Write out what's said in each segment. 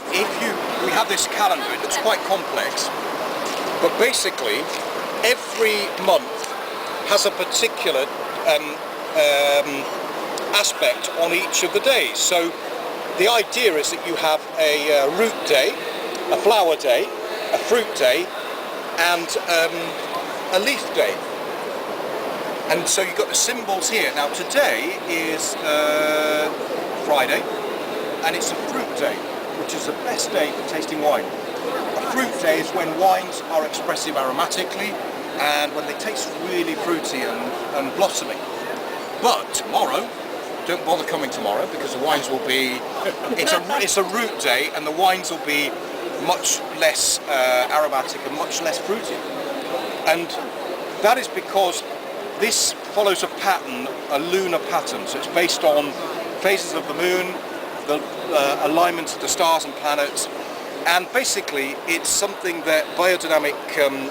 We have this calendar, it looks quite complex, but basically every month has a particular aspect on each of the days. So the idea is that you have a root day, a flower day, a fruit day, and a leaf day. And so you've got the symbols here. Now today is Friday, and it's a fruit day, which is the best day for tasting wine. A fruit day is when wines are expressive aromatically and when they taste really fruity and blossoming. But tomorrow, don't bother coming tomorrow because the wines will be, it's a root day and the wines will be much less aromatic and much less fruity. And that is because this follows a pattern, a lunar pattern, so it's based on phases of the moon, the alignments of the stars and planets, and basically it's something that biodynamic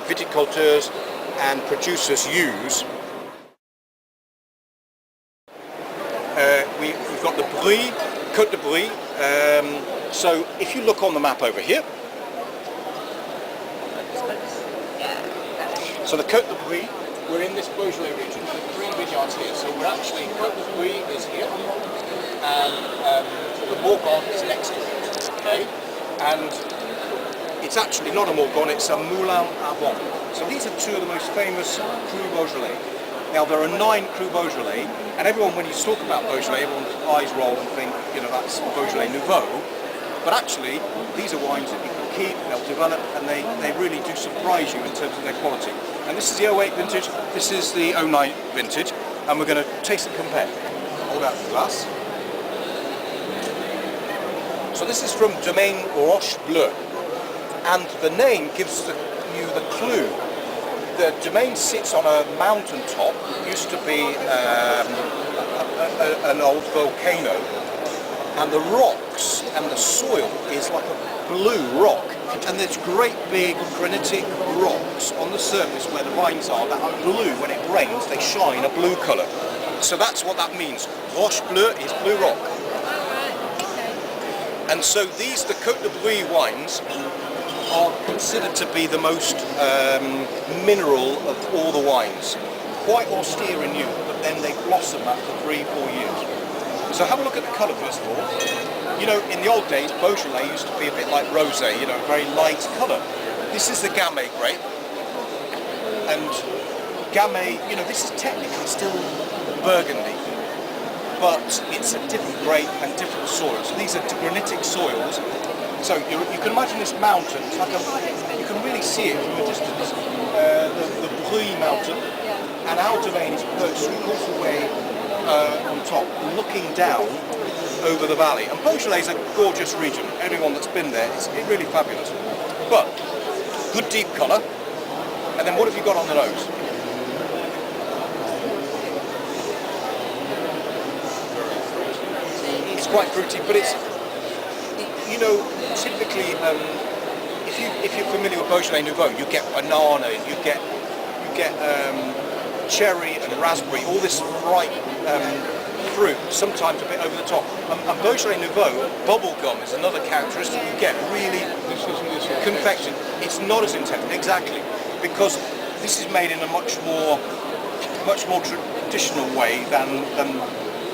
viticulteurs and producers use. We've got the Brie, Côte de Brie, so if you look on the map over here, so the Côte de Brie, we're in this Beaujolais region, the 3 vineyards here, so we're actually, Côte de Brie is here, and the Morgon is next to it, okay? And it's actually not a Morgon, it's a Moulin à Vent. So these are 2 of the most famous Cru Beaujolais. Now there are 9 Cru Beaujolais, and everyone, when you talk about Beaujolais, everyone's eyes roll and think, you know, that's Beaujolais Nouveau. But actually, these are wines that you can keep, they'll develop, and they really do surprise you in terms of their quality. And this is the 08 vintage, this is the 09 vintage, and we're going to taste and compare. Hold out the glass. So this is from Domaine Roche Bleu, and the name gives you the clue. The domain sits on a mountain top. It used to be an old volcano, and the rocks and the soil is like a blue rock, and there's great big granitic rocks on the surface where the vines are that are blue. When it rains, they shine a blue colour. So that's what that means. Roche Bleu is blue rock. And so these, the Côte de Brie wines, are considered to be the most mineral of all the wines. Quite austere in youth, but then they blossom after 3-4 years. So have a look at the colour first of all. You know, in the old days, Beaujolais used to be a bit like rosé, you know, a very light colour. This is the Gamay grape. And Gamay, you know, this is technically still Burgundy, but it's a different grape and different soils. So these are granitic soils. So you can imagine this mountain, it's like you can really see it from a distance, the Brie mountain, and our domain is perched 3/4 way on top, looking down over the valley. And Beaujolais is a gorgeous region. Anyone that's been there, it's really fabulous. But, good deep colour, and then what have you got on the nose? It's quite fruity, but it's, you know, typically, if you're familiar with Beaujolais Nouveau, you get banana, you get cherry and raspberry, all this bright fruit, sometimes a bit over the top. And Beaujolais Nouveau, bubblegum is another characteristic. You get really confection. It's not as intense, exactly, because this is made in a much more traditional way than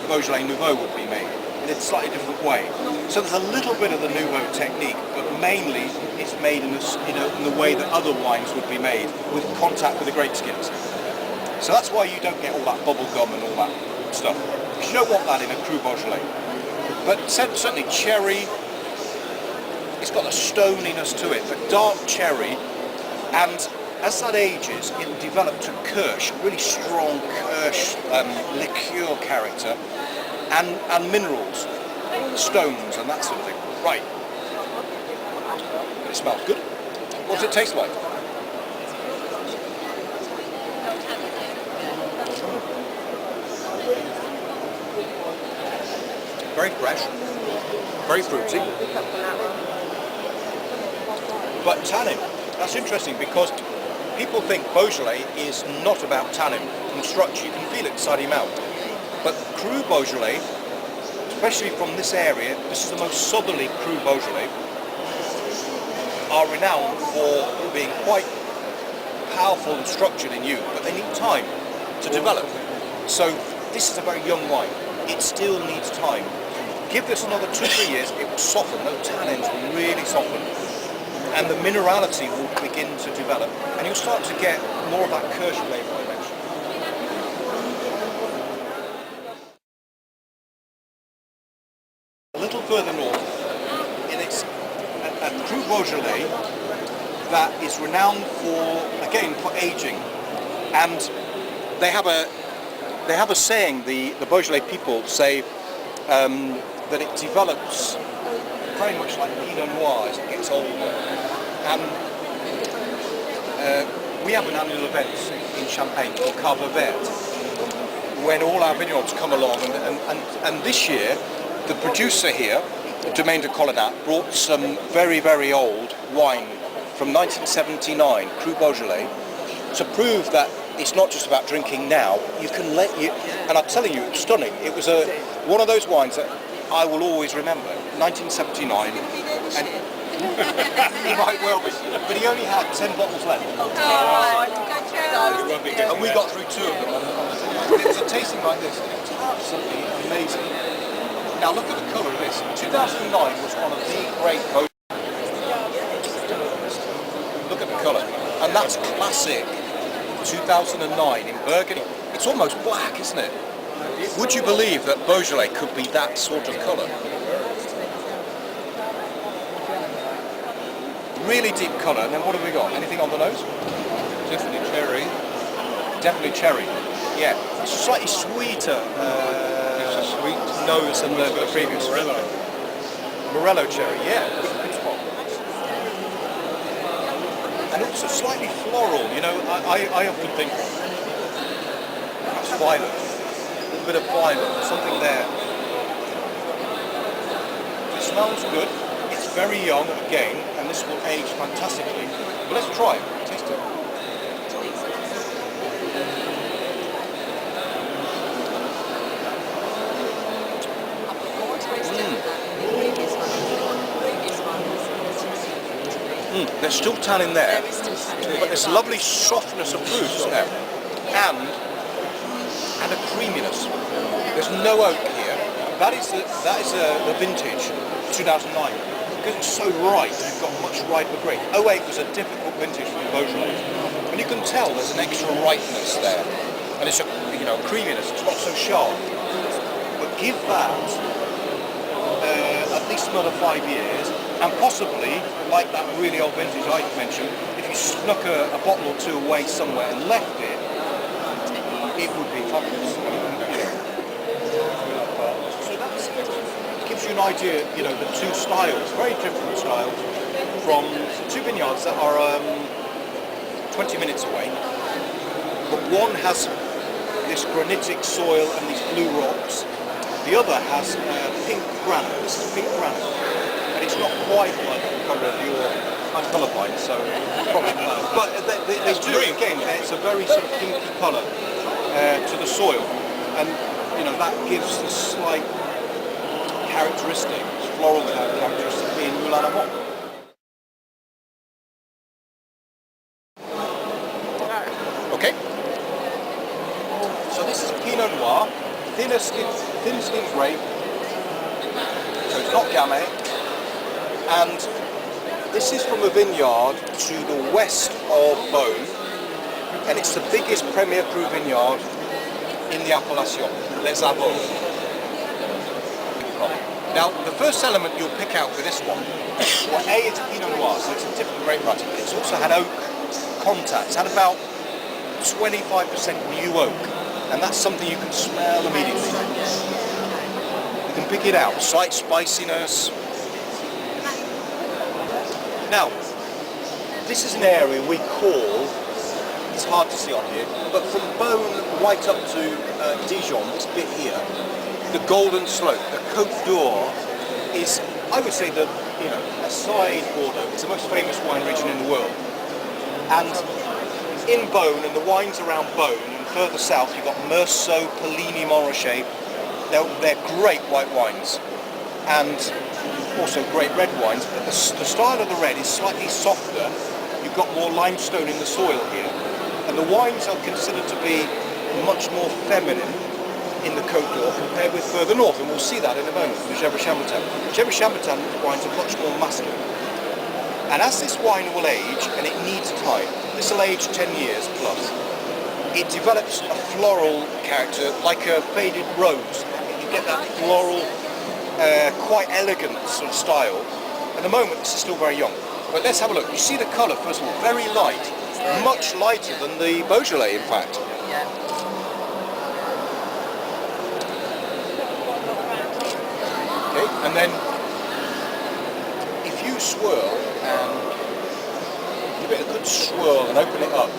Beaujolais Nouveau would be made. In a slightly different way. So there's a little bit of the Nouveau technique, but mainly it's made in the way that other wines would be made, with contact with the grape skins. So that's why you don't get all that bubble gum and all that stuff. You don't want that in a Cru Beaujolais. But certainly cherry, it's got a stoniness to it, but dark cherry, and as that ages, it will develop to Kirsch, really strong Kirsch liqueur character. And minerals, stones and that sort of thing. Right. It smells good. What does it taste like? Very fresh, very fruity. But tannin, that's interesting because people think Beaujolais is not about tannin and structure. You can feel it inside your mouth. But Cru Beaujolais, especially from this area, this is the most southerly Cru Beaujolais, are renowned for being quite powerful and structured in youth, but they need time to develop. So this is a very young wine. It still needs time. Give this another 2-3 years, it will soften. Those tannins will really soften, and the minerality will begin to develop, and you'll start to get more of that Kirsch flavour I mentioned. A little further north, and it's a Cru Beaujolais that is renowned for, again, for aging, and they have a saying. The Beaujolais people say that it develops very much like Pinot Noir as it gets older. And we have an annual event in Champagne called Cava Verte, when all our vineyards come along, and this year the producer here, Domaine de Colonat, brought some very, very old wine from 1979, Cru Beaujolais, to prove that it's not just about drinking now. You can and I'm telling you, it's stunning. It was one of those wines that I will always remember. 1979, and he might well be, but he only had 10 bottles left. And we got through 2 of them. It was a tasting like this. It's absolutely amazing. Now look at the colour of this. 2009 was one of the great Beaujolais. Look at the colour, and that's classic 2009 in Burgundy. It's almost black, isn't it? Would you believe that Beaujolais could be that sort of colour? Really deep colour, and then what have we got? Anything on the nose? Definitely cherry. Definitely cherry. Yeah, it's slightly sweeter It's a sweet nose than the previous. Morello cherry, yeah. Good spot. And also slightly floral, you know, I often think perhaps violet. A little bit of violet, something there. It smells good. It's very young again, and this will age fantastically. But let's try it. Taste it. There's still tannin there, but there's lovely softness of fruit, isn't there? And a creaminess. There's no oak here. That is the vintage 2009, because it's so ripe. You've got much riper grape. 08 was a difficult vintage for the Beaujolais, and you can tell there's an extra ripeness there, and it's a creaminess. It's not so sharp. But give that at least another 5 years. And possibly, like that really old vintage I mentioned, if you snuck a bottle or 2 away somewhere and left it, it would be fabulous. So that gives you an idea, the 2 styles, very different styles, from 2 vineyards that are 20 minutes away. But one has this granitic soil and these blue rocks. The other has pink granite. This is pink granite. And it's not quite like the colour of your... I'm colourblind, so probably not. But they do, again, it's a very sort of pinky colour to the soil. And, that gives the slight characteristic, floral characteristic in Moulin Amont. Okay. So this is Pinot Noir, thin-skinned grape. So it's not Gamay. And this is from a vineyard to the west of Beaune, and it's the biggest Premier Cru vineyard in the Appellation, Les Avaux. Now, the first element you'll pick out with this one, well, A, it's Pinot Noir, so it's a different grape variety, but it's also had oak contact. It's had about 25% new oak, and that's something you can smell immediately. You can pick it out, slight spiciness. Now, this is an area we call, it's hard to see on here, but from Beaune right up to Dijon, this bit here, the Golden Slope, the Côte d'Or, is, I would say, aside Bordeaux, it's the most famous wine region in the world. And in Beaune, and the wines around Beaune, and further south, you've got Meursault, Polligny, Montrachet. They're great white wines. And also great red wines, but the style of the red is slightly softer. You've got more limestone in the soil here. And the wines are considered to be much more feminine in the Côte d'Or compared with further north, and we'll see that in a moment with the Gevrey Chambertin. Gevrey Chambertin wines are much more masculine. And as this wine will age, and it needs time, this will age 10 years plus, it develops a floral character like a faded rose. You get that floral, quite elegant sort of style. At the moment, this is still very young. But let's have a look. You see the colour, first of all, very light, much lighter than the Beaujolais, in fact. Okay, and then if you swirl and give it a good swirl and open it up,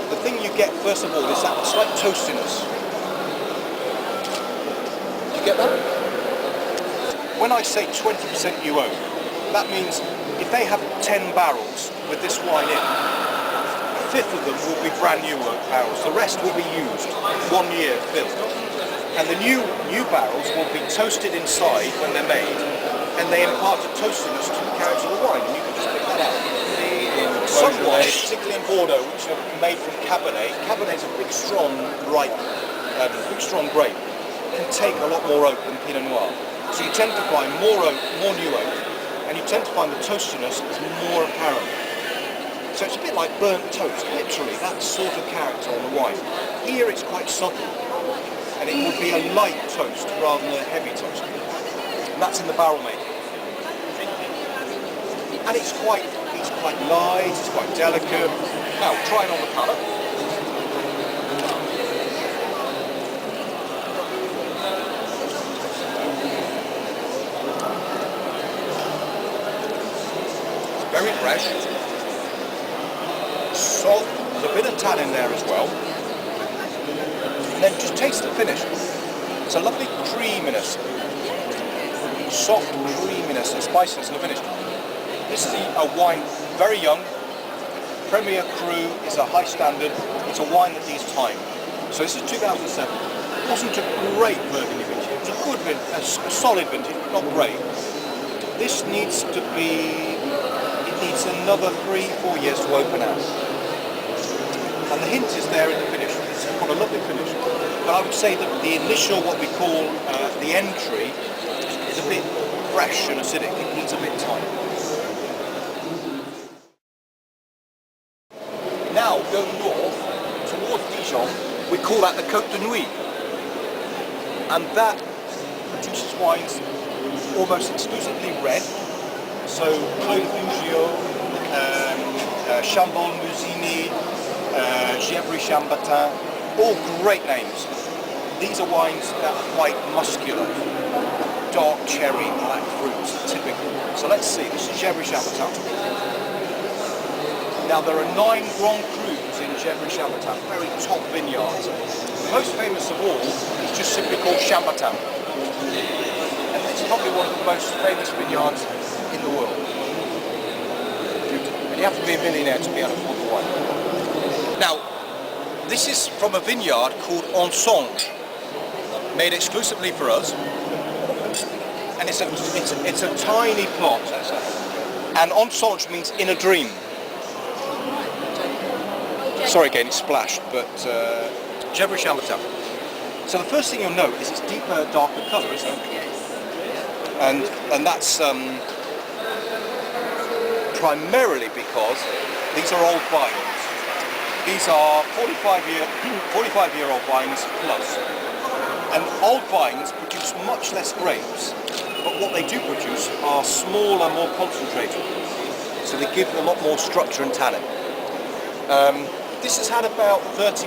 the thing you get first of all is that slight toastiness. Do you get that? When I say 20% UO, that means if they have 10 barrels with this wine in, a fifth of them will be brand new barrels. The rest will be used, 1 year filled. And the new barrels will be toasted inside when they're made, and they impart a toastiness to the character of the wine, and you can just pick that out. Some wines, particularly in Bordeaux, which are made from Cabernet. Cabernet is a big, strong, ripe, big, strong grape. It can take a lot more oak than Pinot Noir. So you tend to find more oak, more new oak, and you tend to find the toastiness is more apparent. So it's a bit like burnt toast, literally, that sort of character on the wine. Here it's quite subtle, and it would be a light toast rather than a heavy toast. And that's in the barrel making. And it's quite light, it's quite delicate. Now, try it on the colour. It's very fresh. Salt, there's a bit of tannin there as well. And then just taste the finish. It's a lovely creaminess. Soft creaminess and spiciness in the finish. This is a wine, very young. Premier Cru is a high standard. It's a wine that needs time. So this is 2007. It wasn't a great Burgundy vintage. It was a good vintage, a solid vintage, not great. This needs to be, it needs another 3-4 years to open out. And the hint is there in the finish. It's got a lovely finish. But I would say that the initial, what we call the entry, is a bit fresh and acidic. It needs a bit of time. Now go north towards Dijon. We call that the Côte de Nuit, and that produces wines almost exclusively red. So Clos de Fugio, Chambon Musigny, Gevrey Chambertin, all great names. These are wines that are quite muscular, dark cherry, black fruits, typical. So let's see, this is Gevrey Chambertin. Now there are 9 Grand Crus in Gevrey Chambertin, very top vineyards. The most famous of all is just simply called Chambertin. And it's probably one of the most famous vineyards in the world. And you have to be a millionaire to be able to afford the wine. Now, this is from a vineyard called Ensange, made exclusively for us. And it's a tiny plot. And Ensange means in a dream. Sorry again, it's splashed, but Gevrey Chambertin. So the first thing you'll note is it's deeper, darker colour, isn't it? And that's primarily because these are old vines. These are 45-year-old vines plus. And old vines produce much less grapes, but what they do produce are smaller, more concentrated. So they give a lot more structure and tannin. This has had about 30%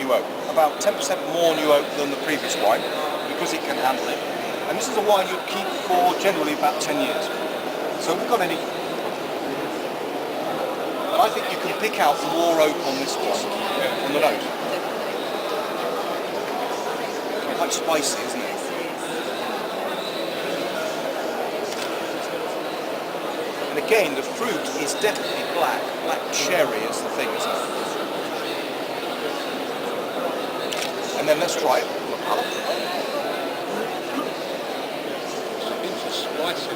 UO, about 10% more UO than the previous wine, because it can handle it. And this is a wine you'd keep for generally about 10 years. So have we got any? And I think you can pick out more oak on this one, on the nose. It's quite spicy, isn't it? And again, the fruit is definitely black. Black cherry is the thing, isn't it? And then let's try it on the palate. It's spicy.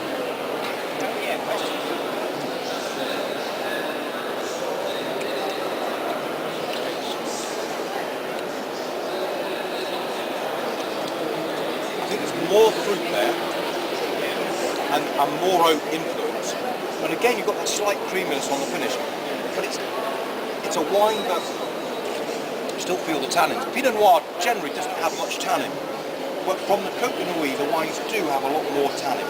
more fruit there and more oak influence. And again, you've got that slight creaminess on the finish. But it's a wine that you still feel the tannins. Pinot Noir generally doesn't have much tannin. But from the Côte de Nuits, the wines do have a lot more tannin.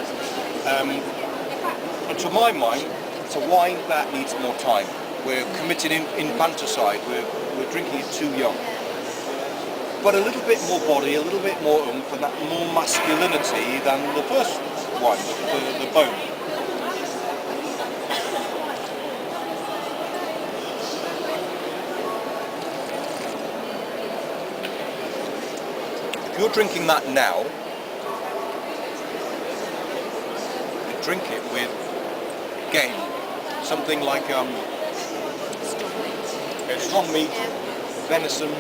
And to my mind, it's a wine that needs more time. We're committed infanticide. We're drinking it too young. But a little bit more body, a little bit more oomph, and that more masculinity than the first one, the bone. If you're drinking that now, you drink it with game, something like strong meat, venison,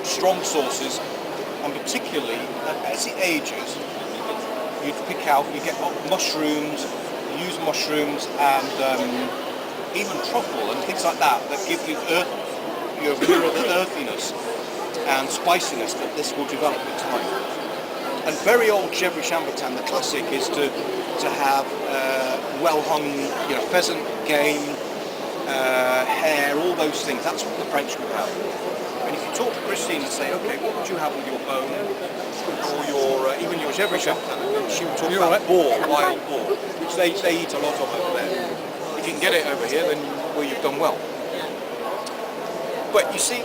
strong sauces, and particularly as it ages, you'd pick out, you get mushrooms, you use mushrooms and even truffle and things like that give you the earthiness and spiciness that this will develop with time. And very old Gevrey Chambertin, the classic, is to have well-hung, pheasant, game, hare, all those things. That's what the French would have. And if you talk to Christine and say, okay, what would you have with your bone, or your even your Gevrey Chambertin, she would talk about boar, wild boar, which they eat a lot of over there. If you can get it over here, then you've done well. But you see,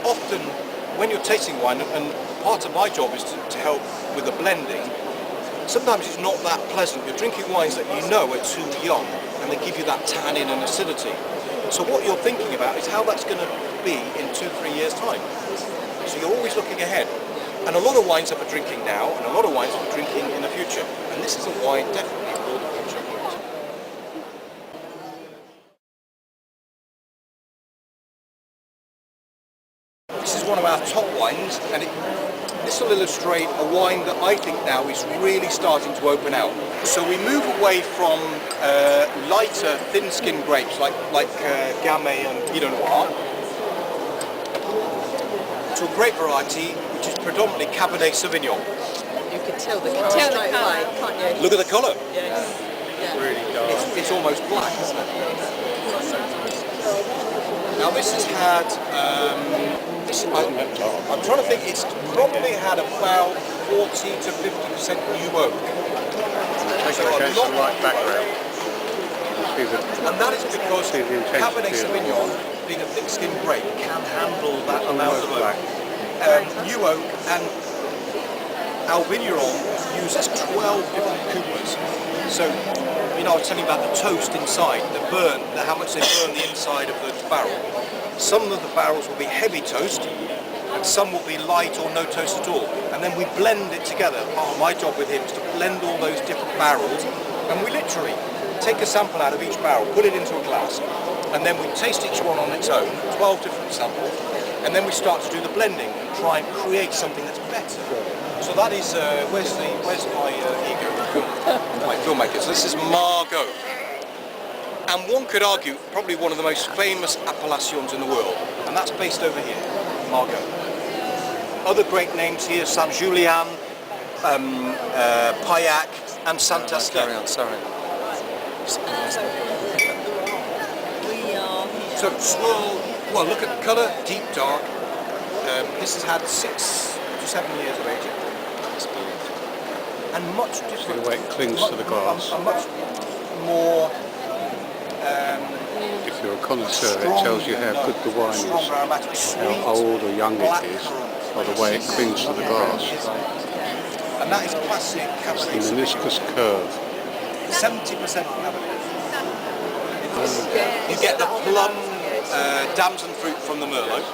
often when you're tasting wine, and part of my job is to help with the blending, sometimes it's not that pleasant. You're drinking wines that you know are too young, and they give you that tannin and acidity. So what you're thinking about is how that's going to be in 2-3 years' time. So you're always looking ahead. And a lot of wines are for drinking now, and a lot of wines are for drinking in the future. And this is a wine definitely for the future. This is one of our top wines, and this will illustrate a wine that I think now is really starting to open out. So we move away from lighter, thin-skinned grapes like Gamay and Pinot Noir to a grape variety which is predominantly Cabernet Sauvignon. You can tell the colour straight away, can't you? Look at the colour. Yes. Yeah. Really dark. It's almost black, isn't it? Now this has had, I'm trying to think, it's probably had about 40 to 50% new oak. So a lot the right background. and that is because Cabernet Sauvignon, being a thick-skinned grape, can handle that amount of oak. New oak and Alvigneron uses 12 different coopers. So, I was telling you about the toast inside, how much they burn the inside of the barrel. Some of the barrels will be heavy toast, and some will be light or no toast at all. And then we blend it together. Part of my job with him is to blend all those different barrels, and we literally take a sample out of each barrel, put it into a glass, and then we taste each one on its own, 12 different samples, and then we start to do the blending and try and create something that's better. So that is, where's my ego, my filmmaker? So this is Margaux. And one could argue probably one of the most famous appellations in the world, and that's based over here, Margaux. Other great names here, Saint-Julien, Pauillac, and Saint-Estèphe. Sorry. So swirl, well, look at the colour, deep dark. This has had 6 to 7 years of aging. And much different. The way it clings to the glass. A much more If you're a connoisseur, it tells you how good the wine is, how old or young it is, by the way it clings to the glass. And that is classic It's Cabernet. the meniscus curve. 70% Cabernet. You get the plum, damson fruit from the Merlot,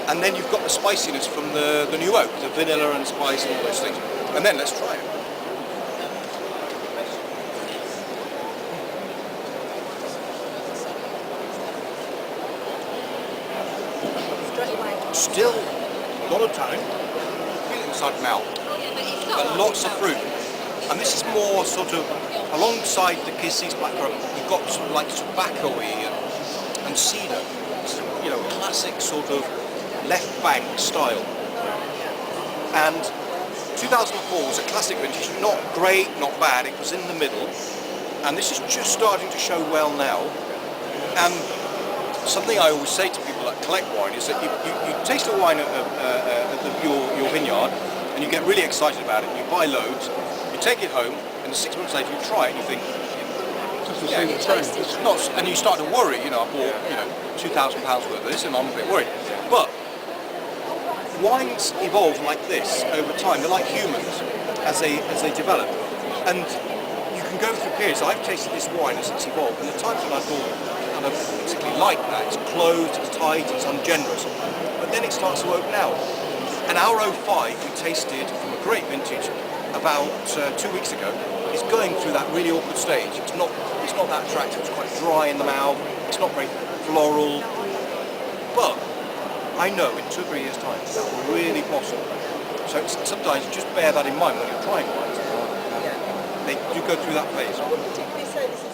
and then you've got the spiciness from the new oak, the vanilla and spice and all those things. And then let's try it. Still a lot of tannin, feel it inside the mouth, but lots of fruit. And this is more sort of alongside the Cassis Black Currant. You've got sort of like tobacco-y and cedar. It's, classic sort of left bank style. And 2004 was a classic vintage, not great, not bad, it was in the middle, and this is just starting to show well now. And something I always say to people that collect wine is that you taste a wine at your vineyard, and you get really excited about it, and you buy loads, you take it home, and 6 months later you try it, and you think, yeah, it's not, and you start to worry, I bought, £2,000 worth of this, and I'm a bit worried. But wines evolve like this over time. They're like humans as they develop, and you can go through periods. I've tasted this wine as it's evolved, and the times when I thought kind of particularly like that, it's closed, it's tight, it's ungenerous, but then it starts to open out. And our 05 we tasted from a great vintage about 2 weeks ago. It's going through that really awkward stage. It's not that attractive. It's quite dry in the mouth. It's not very floral, but I know in 2 or 3 years' time that will really blossom. So sometimes just bear that in mind when you're trying wines. They do go through that phase. I would particularly say this is